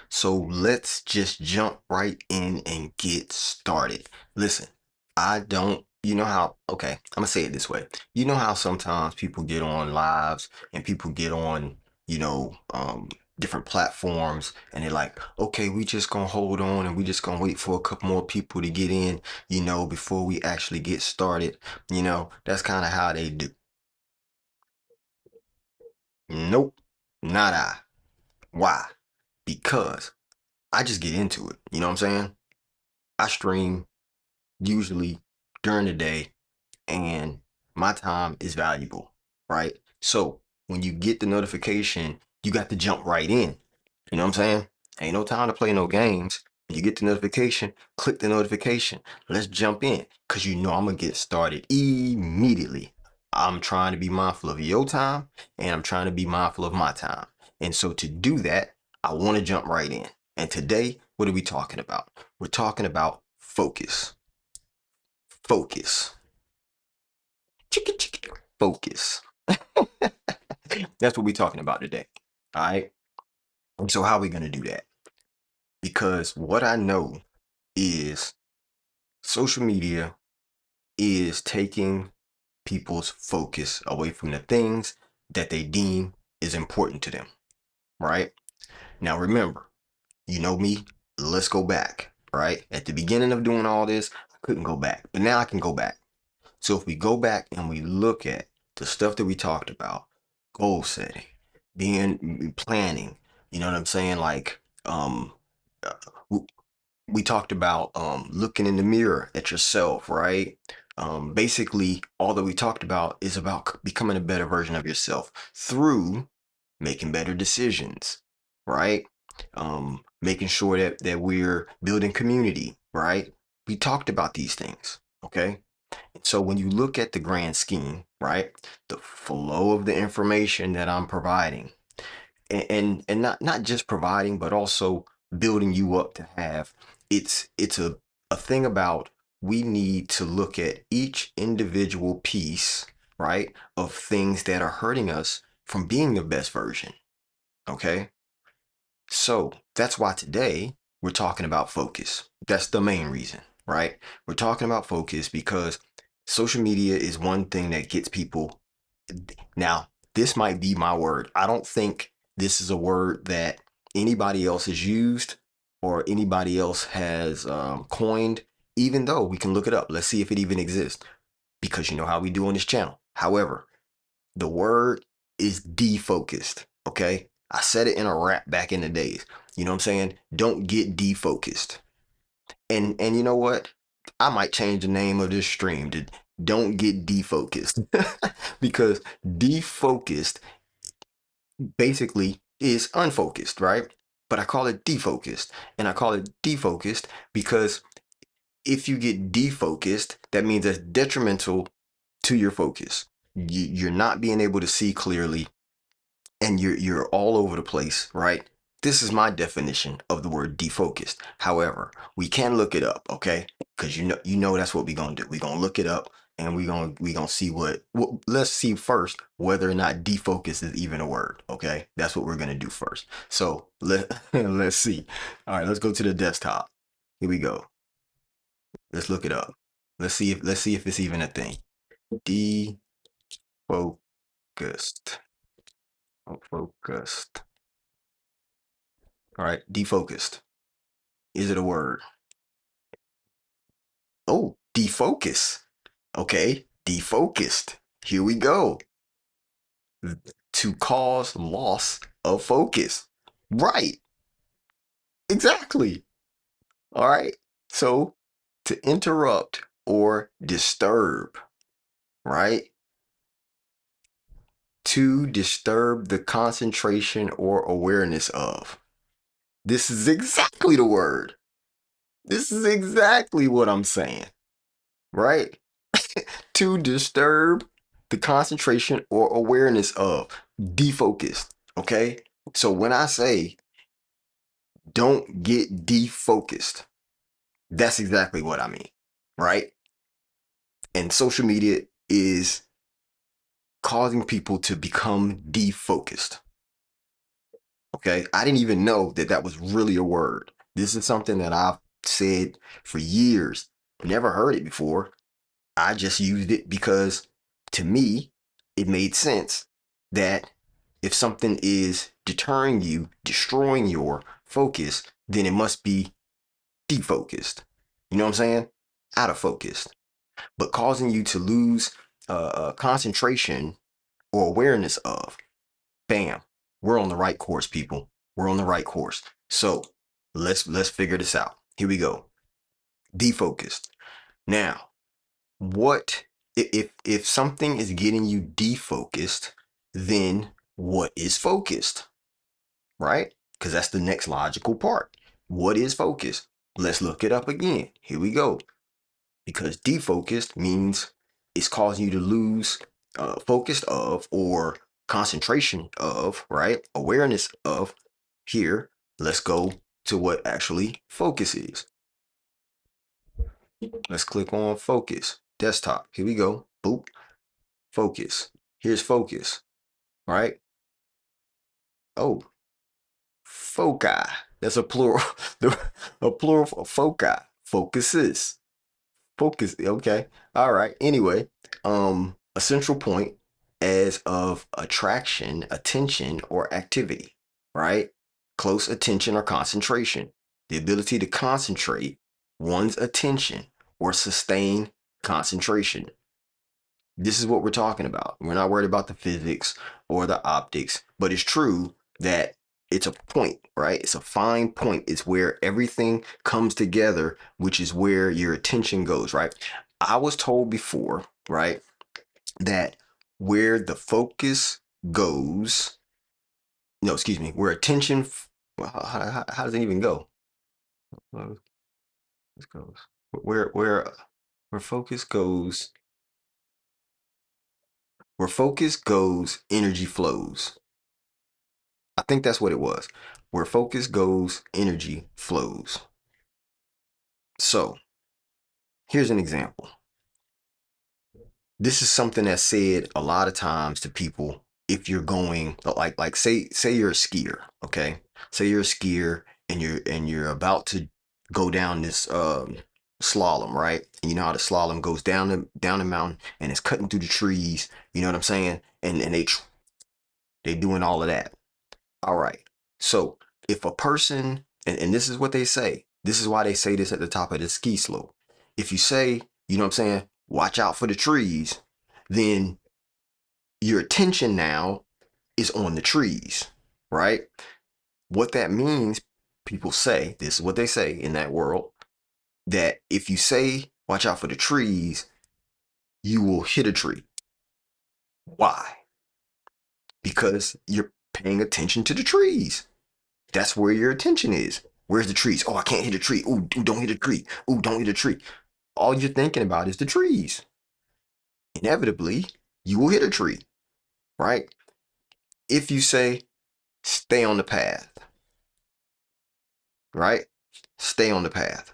So let's just jump right in and get started. Listen, I don't, you know how, okay, I'm gonna say it this way. You know how sometimes people get on lives and people get on, you know, different platforms and they're like, okay, we just gonna hold on and we just gonna wait for a couple more people to get in, before we actually get started. That's kind of how they do. Nope, not I. Why? Because I just get into it. You know what I'm saying? I stream usually during the day and my time is valuable, right? So when you get the notification, you got to jump right in. You know what I'm saying? Ain't no time to play no games. When you get the notification, click the notification. Let's jump in because I'm going to get started immediately. I'm trying to be mindful of your time and I'm trying to be mindful of my time. And so to do that, I want to jump right in. And today, what are we talking about? We're talking about focus. Focus. Chicka, chicka, focus. That's what we're talking about today. All right. And so, how are we going to do that? Because what I know is social media is taking people's focus away from the things that they deem is important to them. Right. Now, remember, you know me, let's go back. Right. At the beginning of doing all this, I couldn't go back, but now I can go back. So if we go back and we look at the stuff that we talked about, goal setting, being planning, you know what I'm saying? Like, uh, we talked about looking in the mirror at yourself, right? Basically, all that we talked about is about becoming a better version of yourself through making better decisions, right? Making sure that we're building community, right? We talked about these things, okay? So when you look at the grand scheme, right, the flow of the information that I'm providing, and not just providing, but also building you up to have, it's a thing about we need to look at each individual piece, right, of things that are hurting us from being the best version. Okay. So that's why today we're talking about focus. That's the main reason, right? We're talking about focus because social media is one thing that gets people. Now, this might be my word. I don't think this is a word that anybody else has used or anybody else has coined, even though we can look it up. Let's see if it even exists because you know how we do on this channel. However, the word is defocused. Okay. I said it in a rap back in the days. You know what I'm saying? Don't get defocused. And you know what? I might change the name of this stream to don't get defocused because defocused basically is unfocused, right? But I call it defocused. And I call it defocused because if you get defocused, that means that's detrimental to your focus. You're not being able to see clearly and you're all over the place, right? This is my definition of the word defocused. However, we can look it up, okay? Because you know that's what we're gonna do. We're gonna look it up and we gonna see let's see first whether or not defocus is even a word, okay? That's what we're gonna do first. So let's see. All right, let's go to the desktop. Here we go. Let's look it up. Let's see if it's even a thing. Defocused. Focused. All right, defocused. Is it a word? Oh, defocus. Okay, defocused. Here we go. To cause loss of focus. Right, exactly. All right. So to interrupt or disturb, right? To disturb the concentration or awareness of. This is exactly the word. This is exactly what I'm saying, right? To disturb the concentration or awareness of, defocused. Okay. So when I say don't get defocused, that's exactly what I mean. Right. And social media is causing people to become defocused. Okay. I didn't even know that that was really a word. This is something that I've said for years, never heard it before. I just used it because to me, it made sense that if something is deterring you, destroying your focus, then it must be defocused. You know what I'm saying? Out of focus, but causing you to lose concentration or awareness of. Bam, we're on the right course, people. We're on the right course. So let's figure this out. Here we go. Defocused. Now, what if something is getting you defocused, then what is focused, right? Because that's the next logical part. What is focused? Let's look it up again. Here we go. Because defocused means it's causing you to lose focus of or concentration of, right? Awareness of. Here, let's go to what actually focus is. Let's click on focus, desktop. Here we go. Boop, focus. Here's focus, right? Oh, foci. That's a plural. A plural for foci. Focuses. Focus. Okay. All right. Anyway, a central point as of attraction, attention, or activity, right? Close attention or concentration. The ability to concentrate one's attention or sustain concentration. This is what we're talking about. We're not worried about the physics or the optics, but it's true that it's a point, right? It's a fine point. It's where everything comes together, which is where your attention goes, right? I was told before, right, that where the focus goes, no, excuse me, where attention, well, how does it even go? It goes where focus goes, where focus goes, energy flows. I think that's what it was. Where focus goes, energy flows. So here's an example. This is something that's said a lot of times to people if you're going like say you're a skier, okay? Say you're a skier and you're about to go down this slalom, right? And you know how the slalom goes down the mountain and it's cutting through the trees, you know what I'm saying? And they doing all of that. All right. So if a person, and this is what they say, this is why they say this at the top of the ski slope. If you say, you know what I'm saying, watch out for the trees, then your attention now is on the trees, right? What that means, people say, this is what they say in that world, that if you say, watch out for the trees, you will hit a tree. Why? Because you're paying attention to the trees. That's where your attention is. Where's the trees? Oh, I can't hit a tree. Ooh, don't hit a tree. Ooh, don't hit a tree. All you're thinking about is the trees. Inevitably, you will hit a tree, right? If you say, stay on the path, right? Stay on the path.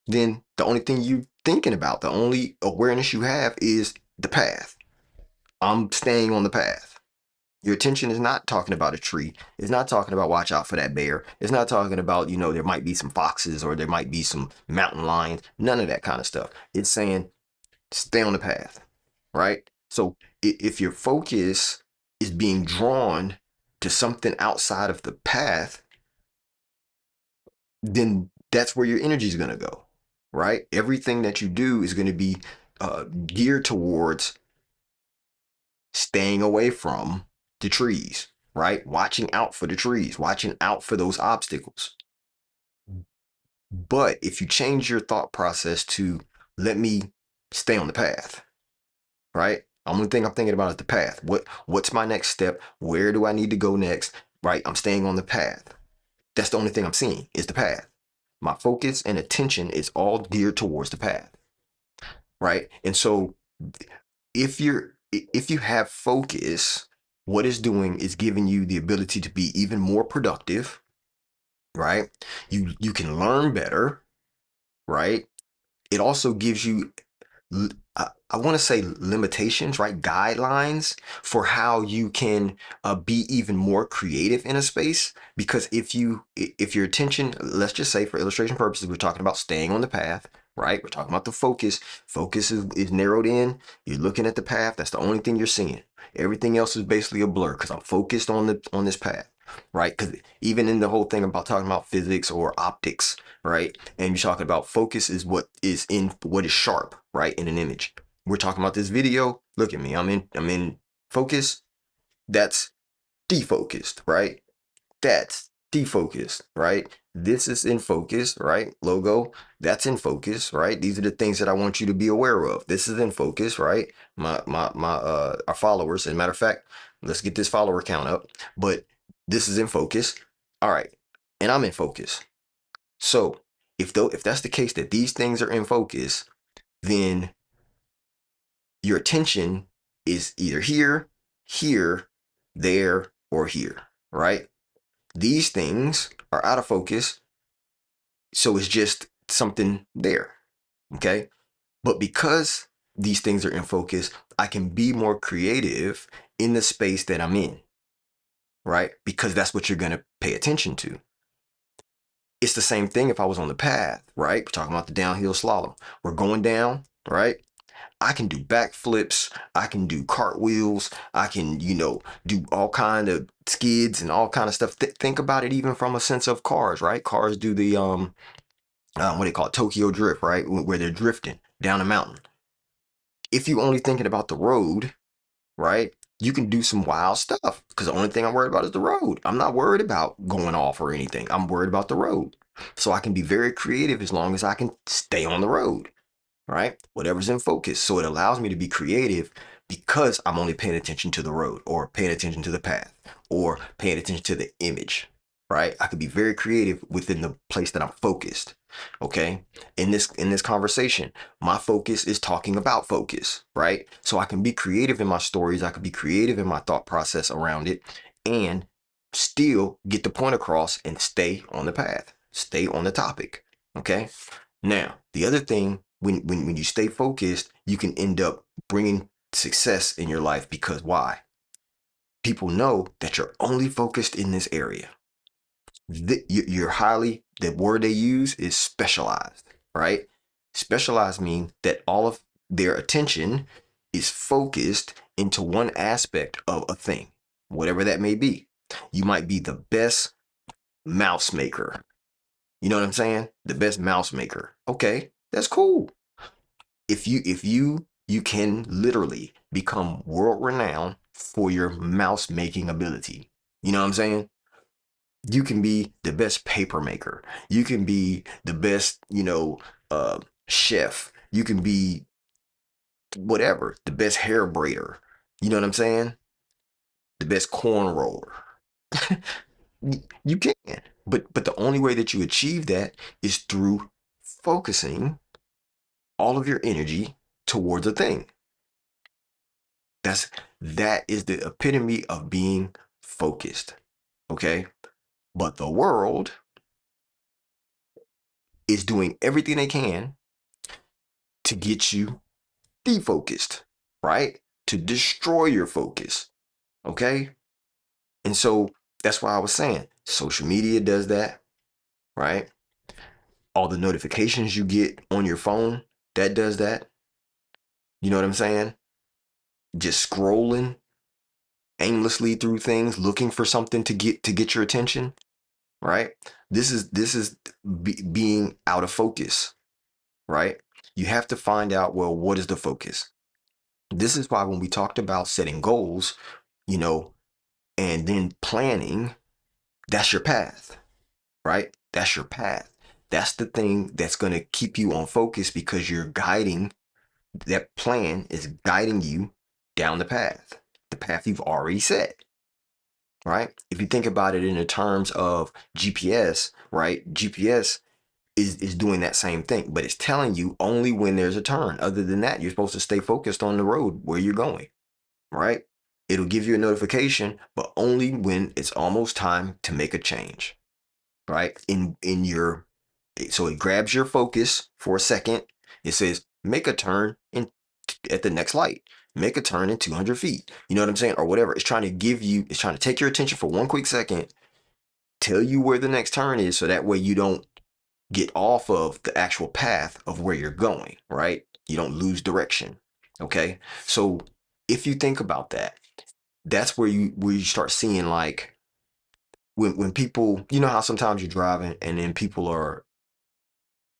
Then the only thing you thinking about, the only awareness you have is the path. I'm staying on the path. Your attention is not talking about a tree. It's not talking about watch out for that bear. It's not talking about, there might be some foxes or there might be some mountain lions. None of that kind of stuff. It's saying stay on the path, right? So if your focus is being drawn to something outside of the path, then that's where your energy is going to go, right? Everything that you do is going to be geared towards staying away from the trees, right? Watching out for the trees, watching out for those obstacles. But if you change your thought process to let me stay on the path, right? Only thing I'm thinking about is the path. What's my next step? Where do I need to go next? Right? I'm staying on the path. That's the only thing I'm seeing is the path. My focus and attention is all geared towards the path, right? And so if you have focus, what it's doing is giving you the ability to be even more productive, right? You can learn better, right? It also gives you I want to say limitations, right? Guidelines for how you can be even more creative in a space. Because if your attention, let's just say for illustration purposes, we're talking about staying on the path, right? We're talking about the focus. Focus is narrowed in. You're looking at the path. That's the only thing you're seeing. Everything else is basically a blur because I'm focused on this path, right? Because even in the whole thing about talking about physics or optics, right? And you're talking about focus is what is sharp, right? In an image. We're talking about this video. Look at me. I'm in focus. That's defocused, right? That's defocused, right? This is in focus, right? Logo, that's in focus, right? These are the things that I want you to be aware of. This is in focus, right? My our followers. As a matter of fact, let's get this follower count up. But this is in focus. All right. And I'm in focus. So if that's the case that these things are in focus, then your attention is either here, here, there, or here, right? These things are out of focus, so it's just something there, okay? But because these things are in focus, I can be more creative in the space that I'm in, right? Because that's what you're going to pay attention to. It's the same thing if I was on the path, right? We're talking about the downhill slalom. We're going down, right? I can do backflips, I can do cartwheels, I can, do all kind of skids and all kind of stuff. Think about it even from a sense of cars, right? Cars do the what they call it, Tokyo drift, right? Where they're drifting down a mountain. If you only thinking about the road, right? You can do some wild stuff because the only thing I'm worried about is the road. I'm not worried about going off or anything. I'm worried about the road. So I can be very creative as long as I can stay on the road, right? Whatever's in focus. So it allows me to be creative because I'm only paying attention to the road or paying attention to the path or paying attention to the image, right? I could be very creative within the place that I'm focused. Okay. In this conversation, my focus is talking about focus, right? So I can be creative in my stories, I could be creative in my thought process around it and still get the point across and stay on the path, stay on the topic. Okay. Now, the other thing, when you stay focused, you can end up bringing success in your life because why? People know that you're only focused in this area. You're highly, the word they use is specialized, right? Specialized means that all of their attention is focused into one aspect of a thing, whatever that may be. You might be the best mouse maker. You know what I'm saying? The best mouse maker. Okay, that's cool. If you can literally become world renowned for your mouse making ability. You know what I'm saying? You can be the best paper maker. You can be the best, chef. You can be whatever, the best hair braider. You know what I'm saying? The best corn roller. You can. But the only way that you achieve that is through focusing all of your energy towards a thing. That's that is the epitome of being focused. Okay? But the world is doing everything they can to get you defocused, right? To destroy your focus. Okay? And so that's why I was saying social media does that, right? All the notifications you get on your phone, that does that. You know what I'm saying? Just scrolling aimlessly through things, looking for something to get your attention, right? This is being out of focus, right? You have to find out, well, what is the focus? This is why when we talked about setting goals, you know, and then planning, that's your path, right? That's your path. That's the thing that's going to keep you on focus because you're guiding, that plan is guiding you down the path you've already set, right? If you think about it in the terms of GPS, right? GPS is doing that same thing, but it's telling you only when there's a turn. Other than that, you're supposed to stay focused on the road where you're going, right? It'll give you a notification, but only when it's almost time to make a change, right? In your so it grabs your focus for a second. It says make a turn in at the next light. Make a turn in 200 feet. You know what I'm saying? Or whatever. It's trying to give you, it's trying to take your attention for one quick second, tell you where the next turn is so that way you don't get off of the actual path of where you're going, right? You don't lose direction. Okay. So if you think about that, that's where you start seeing like when people, you know how sometimes you're driving and then people are,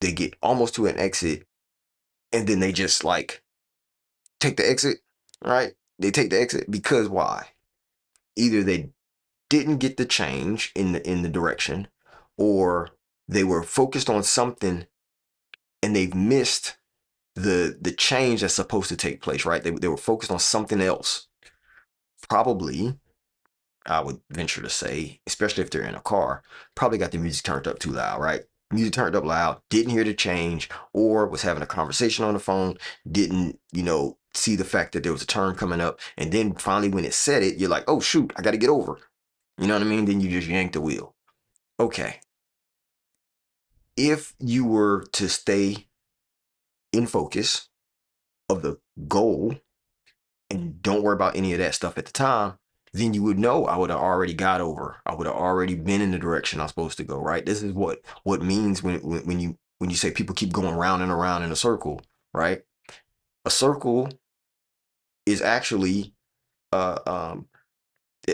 they get almost to an exit and then they just like take the exit, right? They take the exit because why? Either they didn't get the change in the direction, or they were focused on something and they've missed the change that's supposed to take place, right? They were focused on something else. Probably, I would venture to say, especially if they're in a car, probably got the music turned up too loud, right? Music turned up loud, didn't hear the change, or was having a conversation on the phone, didn't, see the fact that there was a turn coming up. And then finally, when it said it, you're like, oh, shoot, I got to get over. You know what I mean? Then you just yank the wheel. Okay. If you were to stay in focus of the goal and don't worry about any of that stuff at the time, then you would know I would have already got over. I would have already been in the direction I'm supposed to go, right? This is what means when you say people keep going round and around in a circle, right? A circle is actually uh um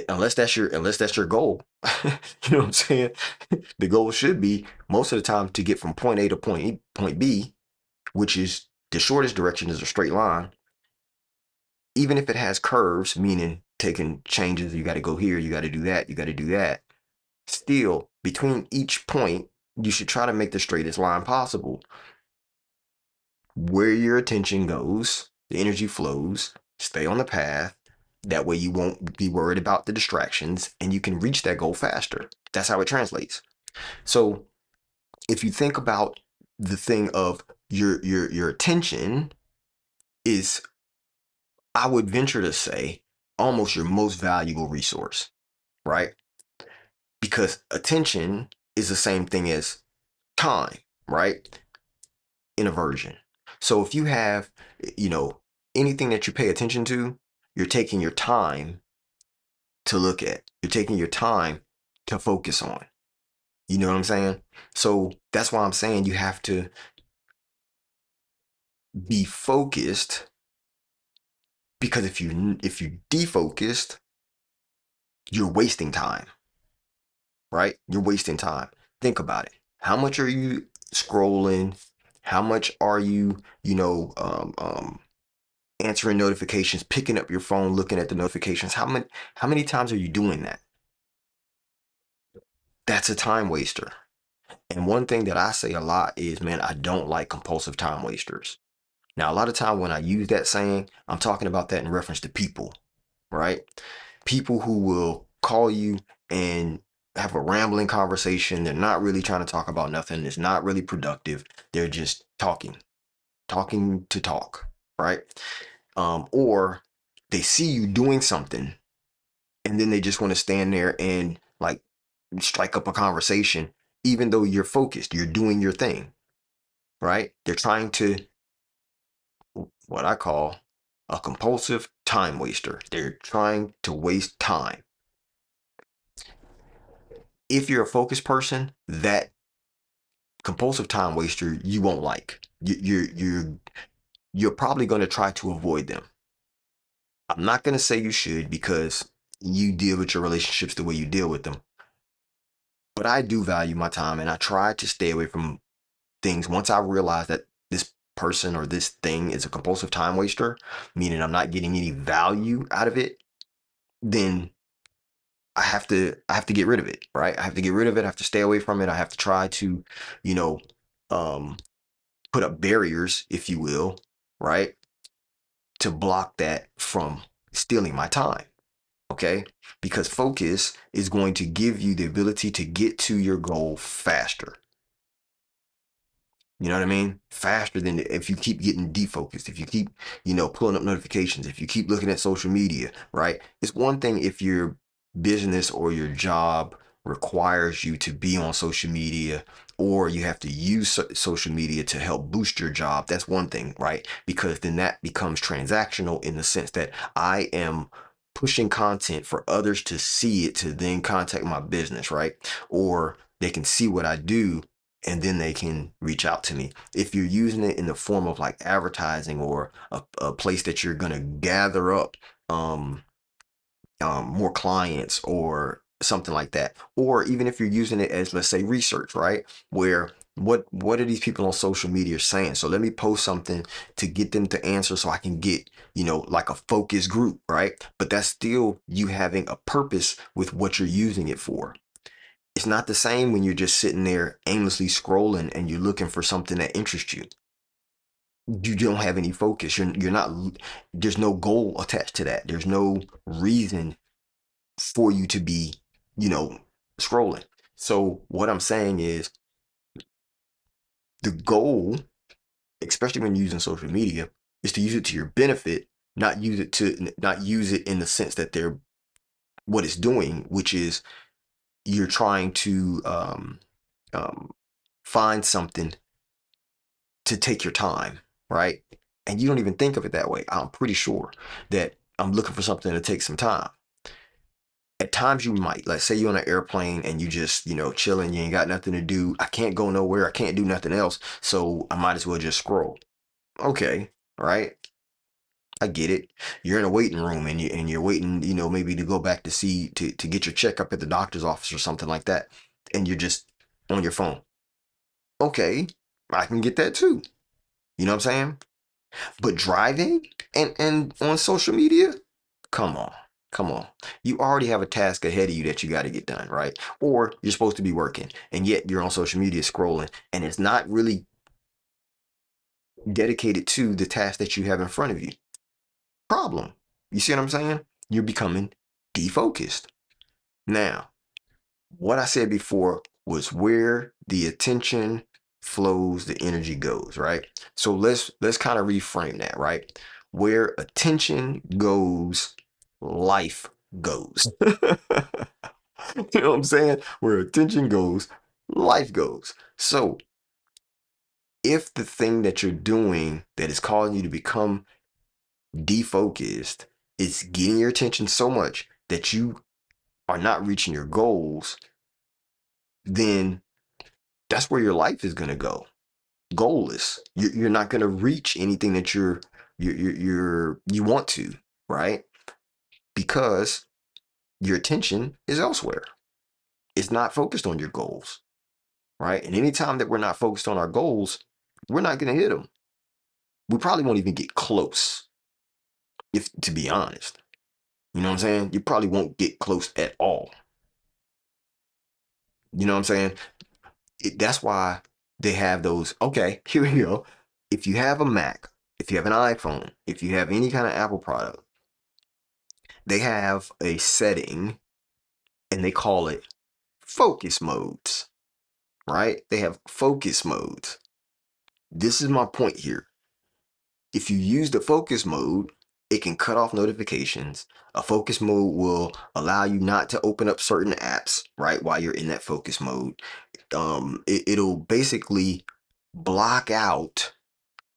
unless that's your goal. You know what I'm saying? The goal should be most of the time to get from point A to point B, which is the shortest direction is a straight line. Even if it has curves, meaning taking changes, you got to go here, you got to do that, you got to do that. Still, between each point, you should try to make the straightest line possible. Where your attention goes, the energy flows, stay on the path. That way, you won't be worried about the distractions and you can reach that goal faster. That's how it translates. So, if you think about the thing of your attention is, I would venture to say, almost your most valuable resource, right? Because attention is the same thing as time, right? In a version. So if you have, you know, anything that you pay attention to, you're taking your time to look at. You're taking your time to focus on. You know what I'm saying? So that's why I'm saying you have to be focused, because if you defocused, you're wasting time, right? You're wasting time. Think about it. How much are you scrolling? How much are you, answering notifications, picking up your phone, looking at the notifications? How many times are you doing that? That's a time waster. And one thing that I say a lot is, man, I don't like compulsive time wasters. Now, a lot of time when I use that saying, I'm talking about that in reference to people, right? People who will call you and have a rambling conversation. They're not really trying to talk about nothing. It's not really productive. They're just talking to talk, right? Or they see you doing something and then they just want to stand there and like strike up a conversation, even though you're focused, you're doing your thing, right? They're trying to, what I call a compulsive time waster. They're trying to waste time. If you're a focused person, that compulsive time waster you won't like. You're probably going to try to avoid them. I'm not going to say you should, because you deal with your relationships the way you deal with them. But I do value my time and I try to stay away from things once I realize that this person or this thing is a compulsive time waster, meaning I'm not getting any value out of it. Then I have to get rid of it, right? I have to get rid of it. I have to stay away from it. I have to try to, you know, um, put up barriers, if you will, right, to block that from stealing my time. Okay, because focus is going to give you the ability to get to your goal faster. You know what I mean? Faster than if you keep getting defocused, if you keep, pulling up notifications, if you keep looking at social media, right? It's one thing if your business or your job requires you to be on social media, or you have to use social media to help boost your job, that's one thing, right? Because then that becomes transactional in the sense that I am pushing content for others to see it to then contact my business, right? Or they can see what I do and then they can reach out to me. If you're using it in the form of like advertising or a place that you're going to gather up um, more clients or something like that, or even if you're using it as, let's say, research, right? Where what are these people on social media saying? So let me post something to get them to answer so I can get, like a focus group, right? But that's still you having a purpose with what you're using it for. It's not the same when you're just sitting there aimlessly scrolling and you're looking for something that interests you. You don't have any focus. You're not. There's no goal attached to that. There's no reason for you to be, you know, scrolling. So what I'm saying is the goal, especially when you're using social media, is to use it to your benefit, not use it in the sense that they're what it's doing, which is you're trying to um, find something to take your time, right? And you don't even think of it that way. I'm pretty sure that I'm looking for something to take some time. At times you might, like say you're on an airplane and you just, chilling, you ain't got nothing to do. I can't go nowhere. I can't do nothing else. So I might as well just scroll. Okay, right? I get it. You're in a waiting room and you're waiting, maybe to go back to see to get your checkup at the doctor's office or something like that. And you're just on your phone. Okay, I can get that too. You know what I'm saying? But driving and on social media, come on. Come on. You already have a task ahead of you that you got to get done, right? Or you're supposed to be working and yet you're on social media scrolling and it's not really dedicated to the task that you have in front of you. Problem. You see what I'm saying? You're becoming defocused. Now, what I said before was where the attention flows, the energy goes, right? So let's kind of reframe that, right? Where attention goes, life goes. You know what I'm saying? Where attention goes, life goes. So if the thing that you're doing that is causing you to become defocused is getting your attention so much that you are not reaching your goals, then that's where your life is going to go. Goalless. You're not going to reach anything that you want to, right? Because your attention is elsewhere. It's not focused on your goals, right? And anytime that we're not focused on our goals, we're not going to hit them. We probably won't even get close, if to be honest. You know what I'm saying? You probably won't get close at all. You know what I'm saying? That's why they have those. Okay, here we go. If you have a Mac, if you have an iPhone, if you have any kind of Apple product, they have a setting and they call it focus modes, right? They have focus modes. This is my point here. If you use the focus mode, it can cut off notifications. A focus mode will allow you not to open up certain apps, right, while you're in that focus mode. It'll basically block out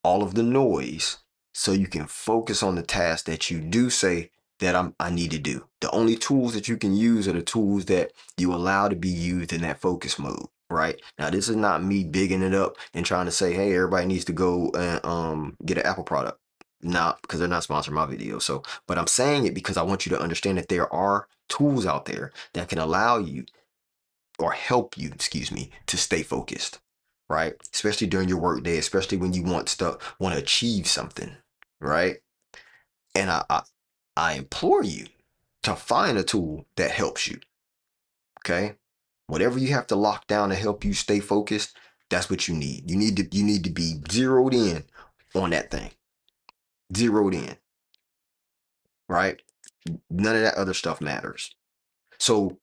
all of the noise so you can focus on the task that you do say that I need to do. The only tools that you can use are the tools that you allow to be used in that focus mode, right? Now, this is not me bigging it up and trying to say, hey, everybody needs to go and get an Apple product. Not because they're not sponsoring my video. So, but I'm saying it because I want you to understand that there are tools out there that can allow you or help you, excuse me, to stay focused, right? Especially during your work day, especially when you want to achieve something, right? And I implore you to find a tool that helps you, okay? Whatever you have to lock down to help you stay focused, that's what you need. You need to be zeroed in on that thing. Zeroed in, right? None of that other stuff matters. So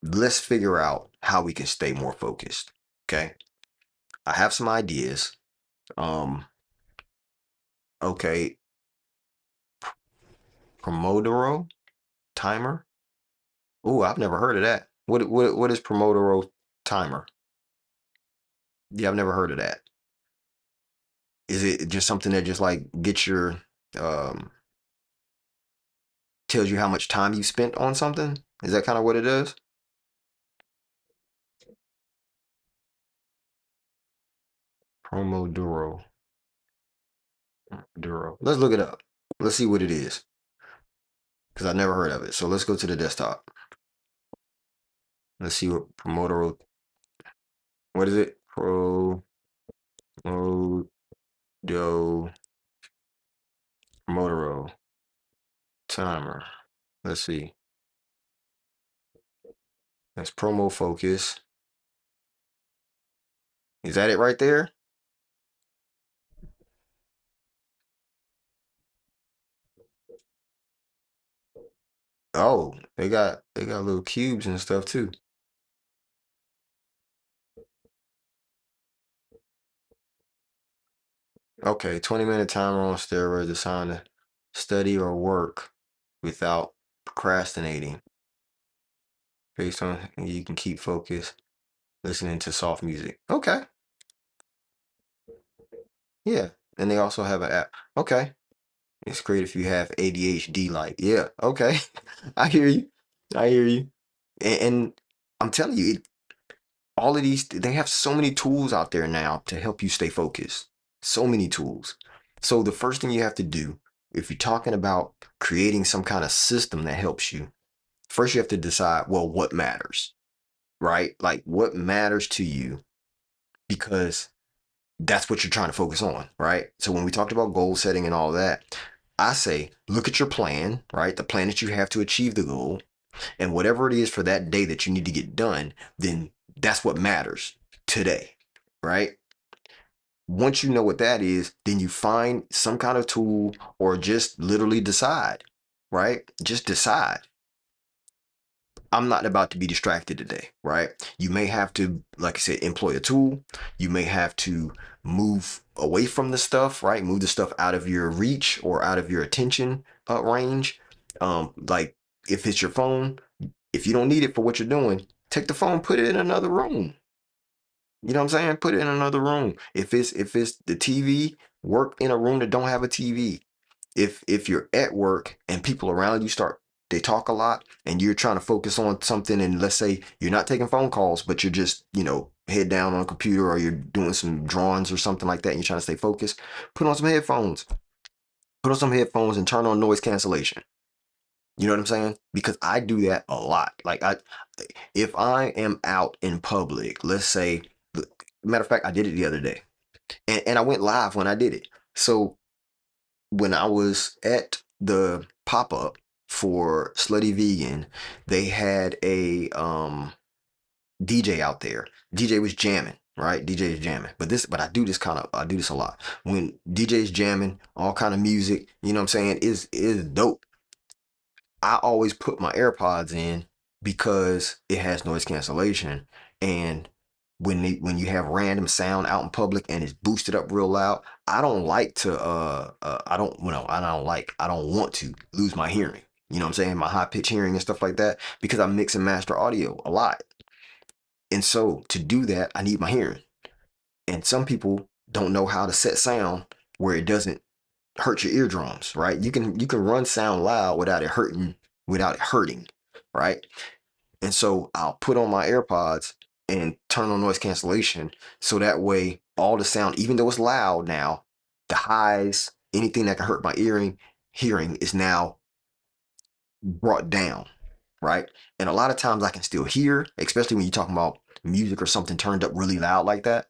let's figure out how we can stay more focused. Okay. I have some ideas. Um, okay, Pomodoro timer. Oh, I've never heard of that. What is Pomodoro timer? Yeah, I've never heard of that. Is it just something that just like gets your um tells you how much time you spent on something? Is that kind of what it is? Pomodoro. Duro. Let's look it up. Let's see what it is because I never heard of it. So let's go to the desktop. Let's see what Pomodoro. What is it? Pomodoro timer. Let's see. That's promo focus. Is that it right there? Oh, they got little cubes and stuff too. Okay, 20-minute timer on steroids designed to study or work without procrastinating. Based on you can keep focus listening to soft music. Okay, yeah. And they also have an app. Okay. It's great if you have ADHD, like, yeah, okay. I hear you. I hear you. And I'm telling you, all of these, they have so many tools out there now to help you stay focused. So many tools. So the first thing you have to do, if you're talking about creating some kind of system that helps you, first you have to decide, well, what matters, right? Like what matters to you, because that's what you're trying to focus on, right? So when we talked about goal setting and all that, I say look at your plan, right? The plan that you have to achieve the goal, and whatever it is for that day that you need to get done, then that's what matters today, right? Once you know what that is, then you find some kind of tool or just literally decide, right? Just decide. I'm not about to be distracted today, right? You may have to, like I said, employ a tool. You may have to move away from the stuff, right? Move the stuff out of your reach or out of your attention range. Like if it's your phone, if you don't need it for what you're doing, take the phone, put it in another room. You know what I'm saying? Put it in another room. If it's the TV, work in a room that don't have a TV. If you're at work and people around you start they talk a lot and you're trying to focus on something, and let's say you're not taking phone calls but you're just head down on a computer or you're doing some drawings or something like that and you're trying to stay focused, put on some headphones. Put on some headphones and turn on noise cancellation. You know what I'm saying? Because I do that a lot. Like if I am out in public, let's say, matter of fact, I did it the other day, and I went live when I did it. So when I was at the pop up for Slutty Vegan, they had a DJ out there. DJ was jamming, right? DJ is jamming. But I do this a lot. When DJ's jamming, all kind of music, you know what I'm saying, is dope. I always put my AirPods in because it has noise cancellation. And when you have random sound out in public and it's boosted up real loud, I don't like to I don't want to lose my hearing. You know what I'm saying? My high pitch hearing and stuff like that, because I mix and master audio a lot. And so to do that, I need my hearing. And some people don't know how to set sound where it doesn't hurt your eardrums, right? You can run sound loud without it hurting, right? And so I'll put on my AirPods and turn on noise cancellation so that way all the sound, even though it's loud now, the highs, anything that can hurt my hearing is now brought down, right? And a lot of times I can still hear, especially when you're talking about music or something turned up really loud like that.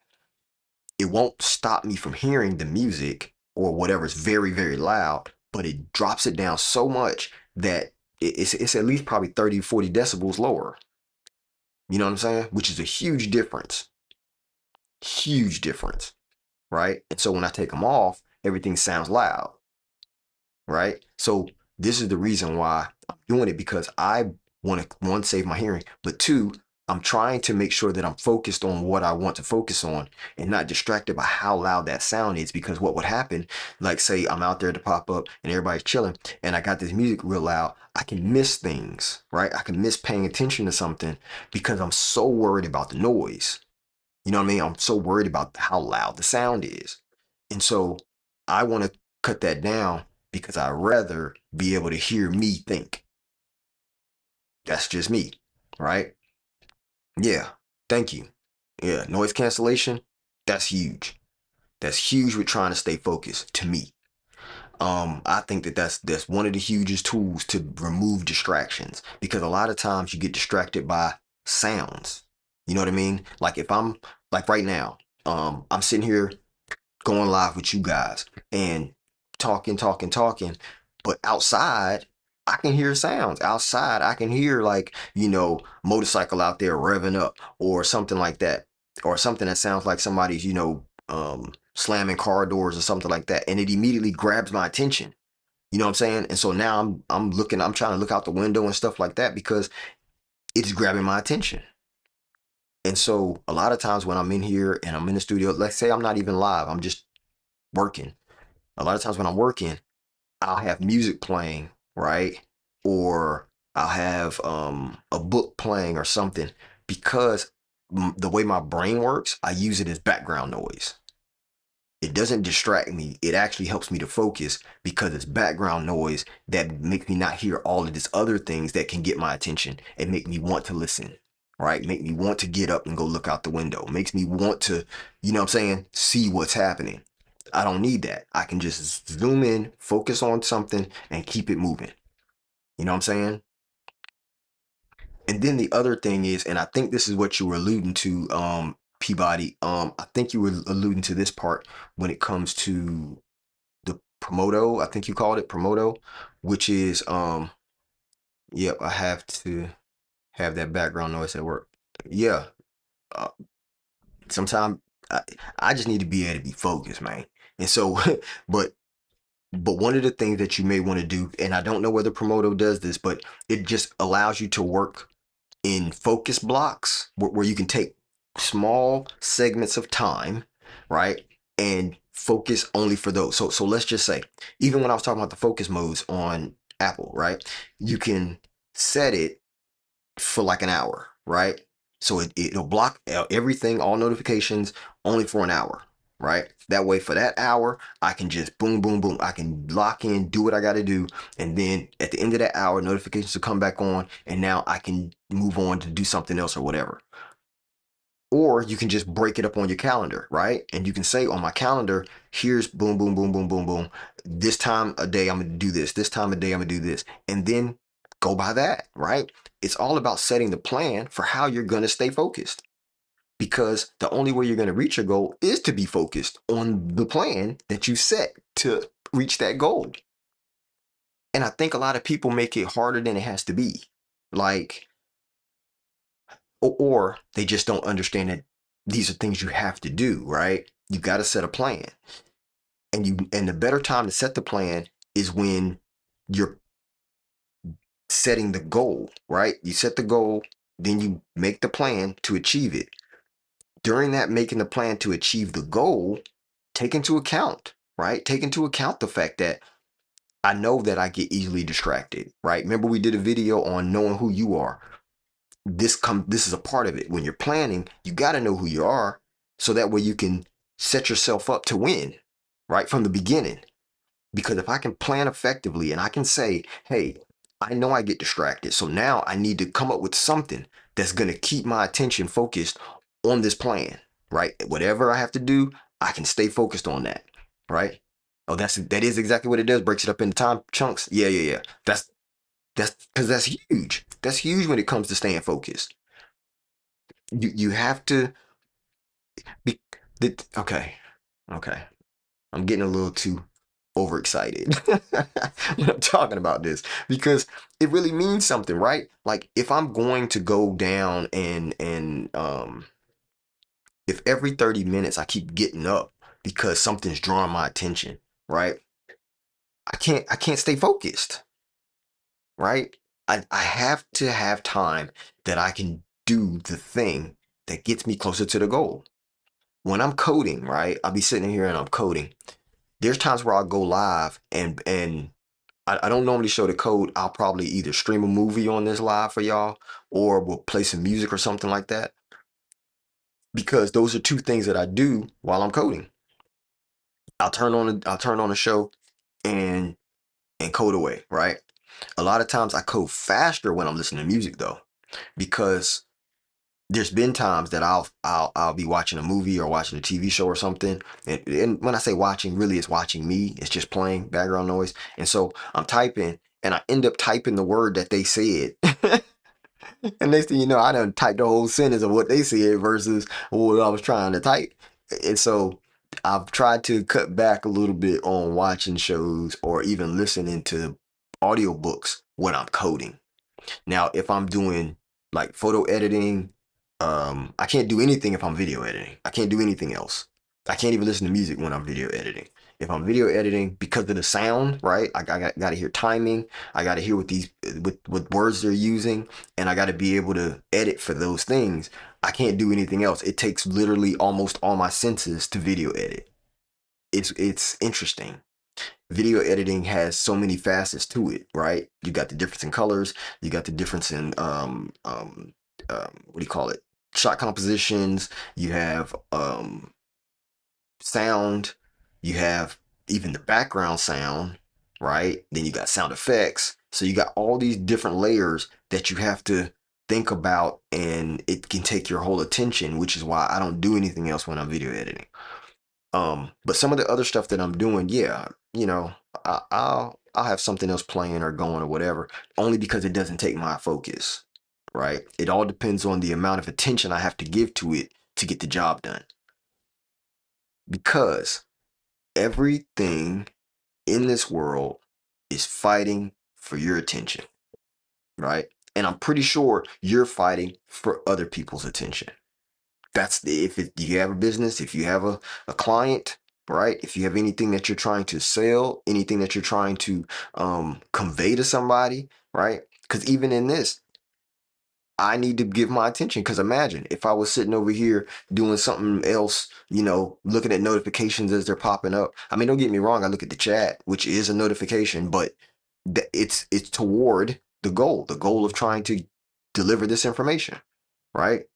It won't stop me from hearing the music or whatever's very, very loud, but it drops it down so much that it's at least probably 30, 40 decibels lower. You know what I'm saying? Which is a huge difference. Huge difference, right? And so when I take them off, everything sounds loud, right? So this is the reason why I'm doing it, because I want to, one, save my hearing, but two, I'm trying to make sure that I'm focused on what I want to focus on and not distracted by how loud that sound is. Because what would happen, like say I'm out there to pop up and everybody's chilling and I got this music real loud, I can miss things, right? I can miss paying attention to something because I'm so worried about the noise. You know what I mean? I'm so worried about how loud the sound is. And so I want to cut that down because I'd rather be able to hear me think. That's just me, right? Yeah. Thank you. Yeah. Noise cancellation, that's huge. That's huge with trying to stay focused to me. I think that that's one of the hugest tools to remove distractions because a lot of times you get distracted by sounds. You know what I mean? Like if I'm like right now, I'm sitting here going live with you guys and talking. But outside, I can hear sounds. Outside, I can hear like, motorcycle out there revving up or something like that. Or something that sounds like somebody's, slamming car doors or something like that. And it immediately grabs my attention. You know what I'm saying? And so now I'm trying to look out the window and stuff like that because it's grabbing my attention. And so a lot of times when I'm in here and I'm in the studio, let's say I'm not even live, I'm just working. A lot of times when I'm working, I'll have music playing, right? Or I'll have a book playing or something because the way my brain works, I use it as background noise. It doesn't distract me. It actually helps me to focus because it's background noise that makes me not hear all of these other things that can get my attention and make me want to listen, right? Make me want to get up and go look out the window. Makes me want to, what I'm saying, see what's happening. I don't need that. I can just zoom in, focus on something, and keep it moving. You know what I'm saying? And then the other thing is, and I think this is what you were alluding to, Peabody. I think you were alluding to this part when it comes to the Promoto, I think you called it Promoto, which is yep, I have to have that background noise at work. Yeah. Uh, Sometimes I, I just need to be able to be focused, man. And so but one of the things that you may want to do, and I don't know whether Promoto does this, but it just allows you to work in focus blocks where you can take small segments of time, right? And focus only for those. So let's just say, even when I was talking about the focus modes on Apple, right? You can set it for like an hour, right? So it'll block everything, all notifications, only for an hour, right? That way, for that hour, I can just boom, boom, boom. I can lock in, do what I got to do, and then at the end of that hour, notifications will come back on, and now I can move on to do something else or whatever. Or you can just break it up on your calendar, right? And you can say on my calendar, here's boom, boom, boom, boom, boom, boom. This time a day, I'm going to do this. This time a day, I'm going to do this. And then go by that, right? It's all about setting the plan for how you're going to stay focused. Because the only way you're going to reach your goal is to be focused on the plan that you set to reach that goal. And I think a lot of people make it harder than it has to be. Like, or they just don't understand that these are things you have to do, right? You got to set a plan. And the better time to set the plan is when you're setting the goal, right? You set the goal, then you make the plan to achieve it. During that making the plan to achieve the goal, take into account, right? Take into account the fact that I know that I get easily distracted, right? Remember we did a video on knowing who you are. This is a part of it. When you're planning, you got to know who you are so that way you can set yourself up to win right from the beginning. Because if I can plan effectively and I can say, hey, I know I get distracted, so now I need to come up with something that's going to keep my attention focused on this plan, right? Whatever I have to do, I can stay focused on that, right? Oh, that is exactly what it does. Breaks it up into time chunks. Yeah. That's because that's huge. That's huge when it comes to staying focused. You have to be okay. Okay. I'm getting a little too overexcited when I'm talking about this because it really means something, right? Like if I'm going to go down and if every 30 minutes I keep getting up because something's drawing my attention, right? I can't stay focused, right? I have to have time that I can do the thing that gets me closer to the goal. When I'm coding, right? I'll be sitting here and I'm coding. There's times where I'll go live and I don't normally show the code. I'll probably either stream a movie on this live for y'all or we'll play some music or something like that. Because those are two things that I do while I'm coding. I'll turn on a show and code away, right? A lot of times I code faster when I'm listening to music though, because there's been times that I'll be watching a movie or watching a TV show or something, and when I say watching, really it's watching me. It's just playing background noise, and so I'm typing, and I end up typing the word that they said, and next thing you know, I done typed the whole sentence of what they said versus what I was trying to type, and so I've tried to cut back a little bit on watching shows or even listening to audiobooks when I'm coding. Now, if I'm doing like photo editing, I can't do anything if I'm video editing. I can't do anything else. I can't even listen to music when I'm video editing. If I'm video editing, because of the sound, right? Got to hear timing. I got to hear what these what words they're using, and I got to be able to edit for those things. I can't do anything else. It takes literally almost all my senses to video edit. It's interesting. Video editing has so many facets to it, right? You got the difference in colors, you got the difference in what do you call it? Shot compositions, you have sound, you have even the background sound, right? Then you got sound effects. So you got all these different layers that you have to think about, and it can take your whole attention, which is why I don't do anything else when I'm video editing. But some of the other stuff that I'm doing, yeah, I'll have something else playing or going or whatever, only because it doesn't take my focus, right? It all depends on the amount of attention I have to give to it to get the job done. Because everything in this world is fighting for your attention, right? And I'm pretty sure you're fighting for other people's attention. That's if you have a business, if you have a client, right? If you have anything that you're trying to sell, anything that you're trying to convey to somebody, right? Because even in this, I need to give my attention. Because imagine if I was sitting over here doing something else, looking at notifications as they're popping up. I mean, don't get me wrong, I look at the chat, which is a notification, but it's toward the goal of trying to deliver this information, right?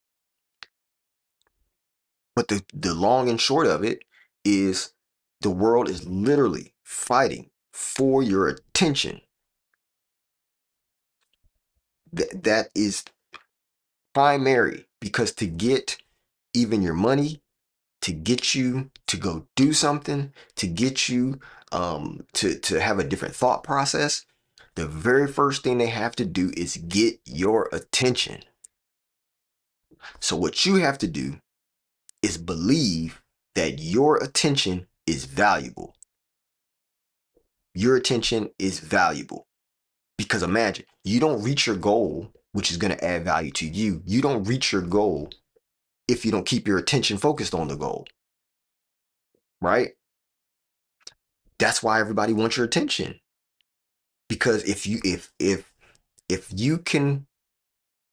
But the long and short of it is the world is literally fighting for your attention. That is primary, because to get even your money, to get you to go do something, to get you to have a different thought process, the very first thing they have to do is get your attention. So what you have to do is believe that your attention is valuable. Your attention is valuable. Because imagine, you don't reach your goal, which is going to add value to you. You don't reach your goal if you don't keep your attention focused on the goal, right? That's why everybody wants your attention. Because if you can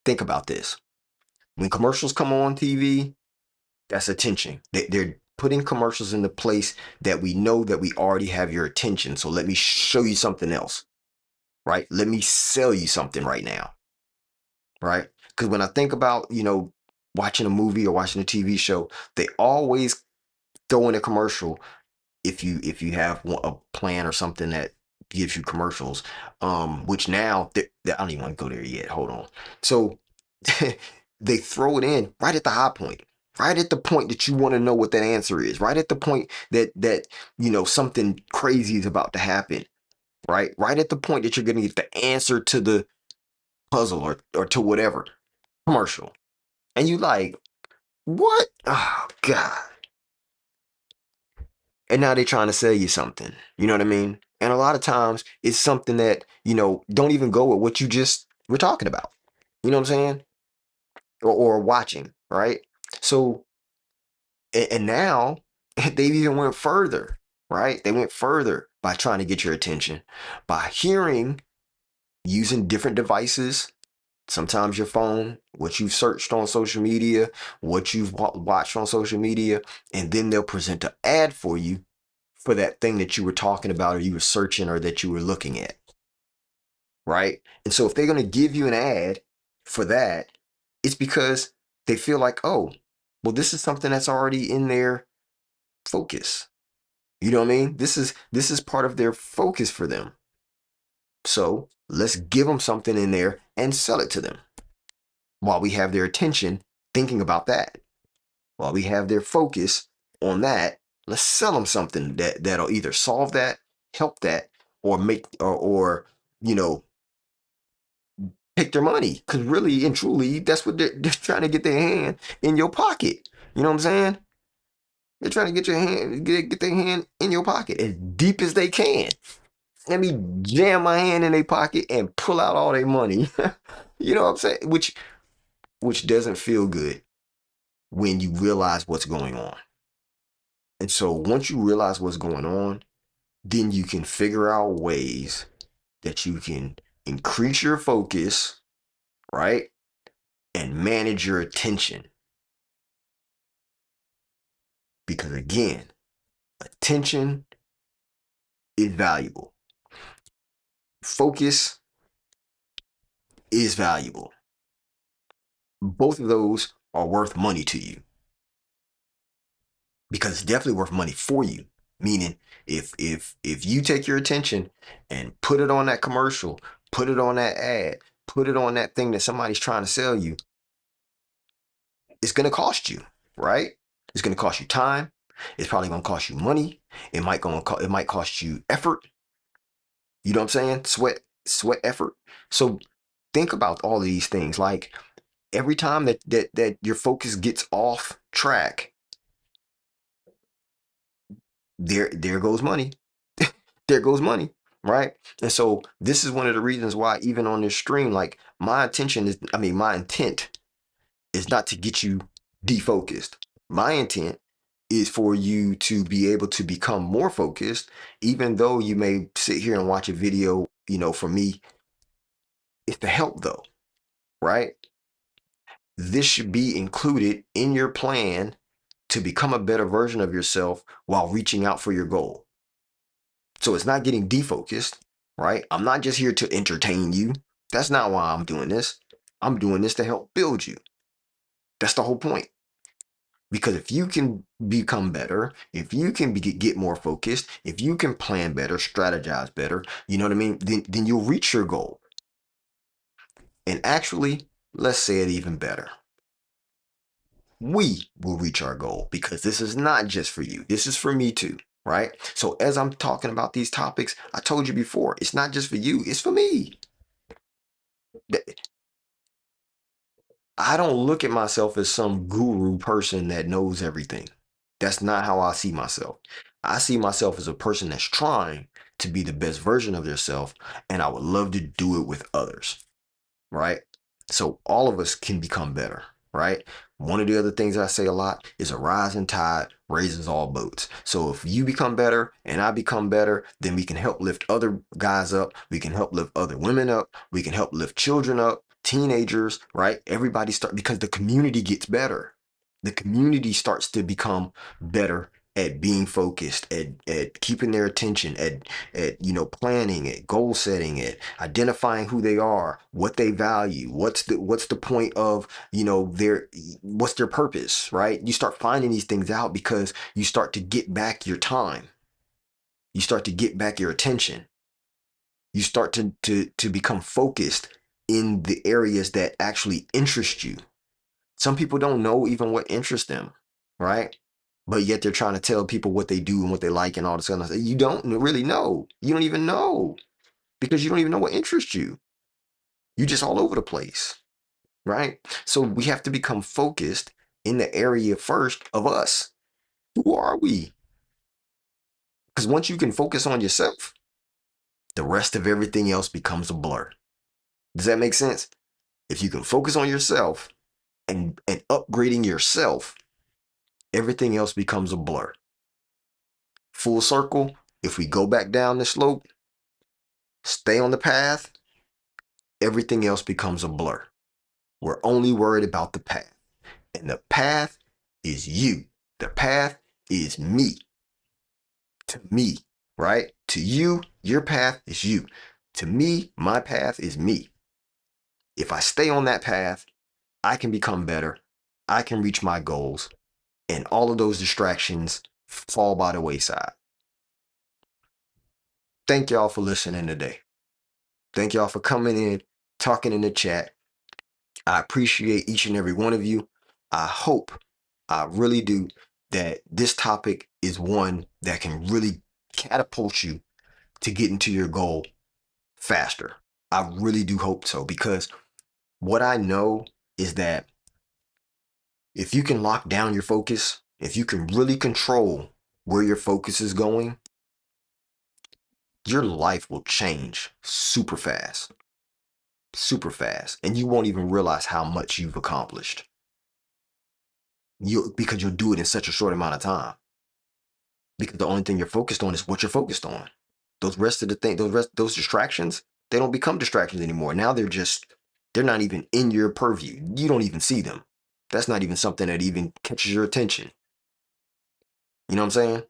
think about this, when commercials come on TV, that's attention. They're putting commercials in the place that we know that we already have your attention. So let me show you something else, right? Let me sell you something right now, right? Because when I think about, watching a movie or watching a TV show, they always throw in a commercial if you have a plan or something that gives you commercials, which now I don't even want to go there yet. Hold on. So they throw it in right at the high point, right at the point that you want to know what that answer is, right at the point that something crazy is about to happen, right at the point that you're going to get the answer to the puzzle or to whatever commercial, and you like, what? Oh God. And now they're trying to sell you something. You know what I mean? And a lot of times it's something that, don't even go with what you just were talking about. You know what I'm saying? Or watching, right? So, and now they've even went further, right? They went further by trying to get your attention by hearing, using different devices, Sometimes your phone, what you've searched on social media, what you've watched on social media, and then they'll present an ad for you for that thing that you were talking about or you were searching or that you were looking at, right? And so if they're going to give you an ad for that, it's because they feel like, oh, well, this is something that's already in their focus. You know what I mean? This is part of their focus for them. So let's give them something in there and sell it to them while we have their attention thinking about that. While we have their focus on that, let's sell them something that'll either solve that, help that, or make or you know take their money. Because really and truly, that's what they're trying to get their hand in your pocket. You know what I'm saying? They're trying to get your hand, get their hand in your pocket as deep as they can. Let me jam my hand in their pocket and pull out all their money. You know what I'm saying? Which doesn't feel good when you realize what's going on. And so once you realize what's going on, then you can figure out ways that you can increase your focus, right? And manage your attention. Because again, attention is valuable. Focus is valuable. Both of those are worth money to you because it's definitely worth money for you. Meaning, if you take your attention and put it on that commercial, put it on that ad, put it on that thing that somebody's trying to sell you, it's going to cost you, right? It's going to cost you time. It's probably going to cost you money. It might cost you effort. You know what I'm saying? Sweat effort. So think about all of these things. Like every time that your focus gets off track, there goes money. There goes money, right? And so this is one of the reasons why even on this stream, like my intent is not to get you defocused. My intent is for you to be able to become more focused, even though you may sit here and watch a video, for me, it's to help though, right? This should be included in your plan to become a better version of yourself while reaching out for your goal. So it's not getting defocused, right? I'm not just here to entertain you. That's not why I'm doing this. I'm doing this to help build you. That's the whole point. Because if you can become better, if you can get more focused, if you can plan better, strategize better, you know what I mean? Then you'll reach your goal. And actually, let's say it even better. We will reach our goal because this is not just for you. This is for me too, right? So as I'm talking about these topics, I told you before, it's not just for you, it's for me. I don't look at myself as some guru person that knows everything. That's not how I see myself. I see myself as a person that's trying to be the best version of themselves, and I would love to do it with others, right? So all of us can become better, right? One of the other things I say a lot is a rising tide raises all boats. So if you become better and I become better, then we can help lift other guys up. We can help lift other women up. We can help lift children up, teenagers, right? Everybody start because the community gets better. The community starts to become better at being focused, at keeping their attention, at planning it, goal setting it, identifying who they are, what they value, what's the point of their what's their purpose, right? You start finding these things out because you start to get back your time, you start to get back your attention, you start to become focused in the areas that actually interest you. Some people don't know even what interests them, right? But yet they're trying to tell people what they do and what they like and all this kind of stuff. You don't really know. You don't even know because you don't even know what interests you. You're just all over the place, right? So we have to become focused in the area first of us. Who are we? Because once you can focus on yourself, the rest of everything else becomes a blur. Does that make sense? If you can focus on yourself and upgrading yourself, everything else becomes a blur. Full circle, if we go back down the slope, stay on the path, everything else becomes a blur. We're only worried about the path. And the path is you. The path is me. To me, right? To you, your path is you. To me, my path is me. If I stay on that path, I can become better. I can reach my goals. And all of those distractions fall by the wayside. Thank y'all for listening today. Thank y'all for coming in, talking in the chat. I appreciate each and every one of you. I hope, I really do, that this topic is one that can really catapult you to get into your goal faster. I really do hope so, because what I know is that if you can lock down your focus, if you can really control where your focus is going, your life will change super fast, and you won't even realize how much you've accomplished. Because you'll do it in such a short amount of time. Because the only thing you're focused on is what you're focused on. Those rest of the thing, those distractions, they don't become distractions anymore. Now they're not even in your purview. You don't even see them. That's not even something that even catches your attention. You know what I'm saying?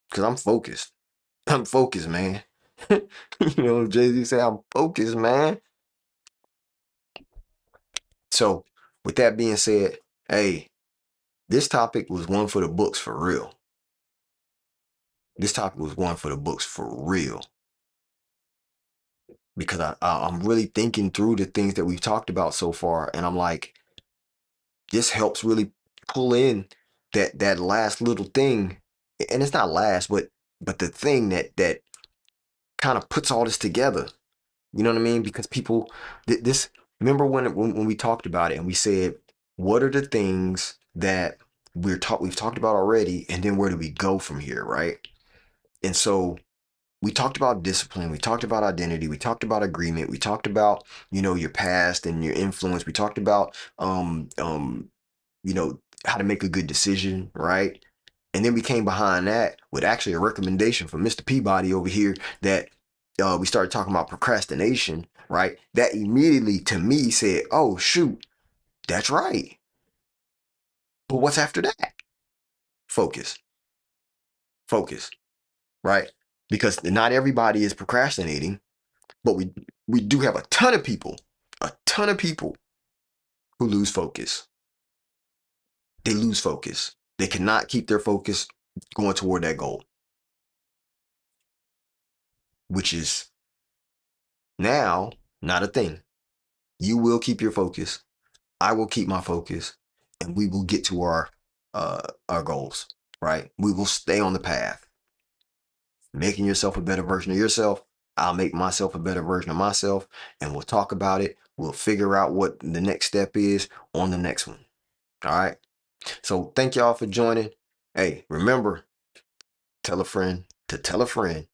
Because I'm focused. I'm focused, man. You know, Jay-Z say I'm focused, man. So, with that being said, hey, this topic was one for the books for real. This topic was one for the books for real. Because I'm really thinking through the things that we've talked about so far, and I'm like, this helps really pull in that last little thing, and it's not last, but the thing that kind of puts all this together. You know what I mean? Because people, this remember when we talked about it and we said, what are the things that we've talked about already, and then where do we go from here, right? And so we talked about discipline, we talked about identity, we talked about agreement, we talked about, your past and your influence, we talked about how to make a good decision, right? And then we came behind that with actually a recommendation from Mr. Peabody over here that we started talking about procrastination, right? That immediately to me said, oh shoot, that's right. But what's after that? Focus. Focus, right? Because not everybody is procrastinating. But we do have a ton of people who lose focus. They lose focus. They cannot keep their focus going toward that goal, which is now not a thing. You will keep your focus. I will keep my focus, and we will get to our goals. Right? We will stay on the path, making yourself a better version of yourself. I'll make myself a better version of myself, and we'll talk about it. We'll figure out what the next step is on the next one. All right. So thank y'all for joining. Hey, remember, tell a friend to tell a friend.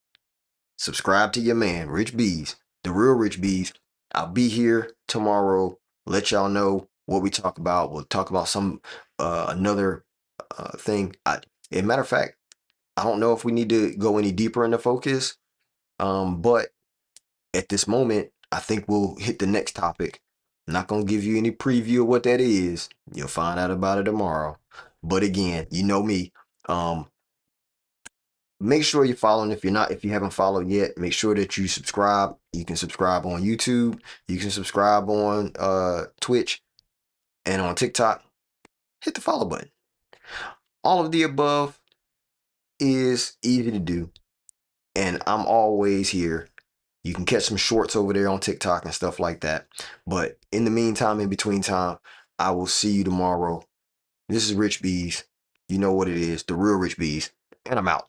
Subscribe to your man, Rich Bees, the real Rich Bees. I'll be here tomorrow. Let y'all know what we talk about. We'll talk about some another thing. As a matter of fact, I don't know if we need to go any deeper into focus. But at this moment, I think we'll hit the next topic. I'm not gonna give you any preview of what that is. You'll find out about it tomorrow. But again, you know me. Um, Make sure you're following. If you haven't followed yet, make sure that you subscribe. You can subscribe on YouTube. You can subscribe on Twitch and on TikTok. Hit the follow button. All of the above is easy to do, and I'm always here. You can catch some shorts over there on TikTok and stuff like that. But in the meantime, in between time, I will see you tomorrow. This is Rich Bees. You know what it is, the real Rich Bees, and I'm out.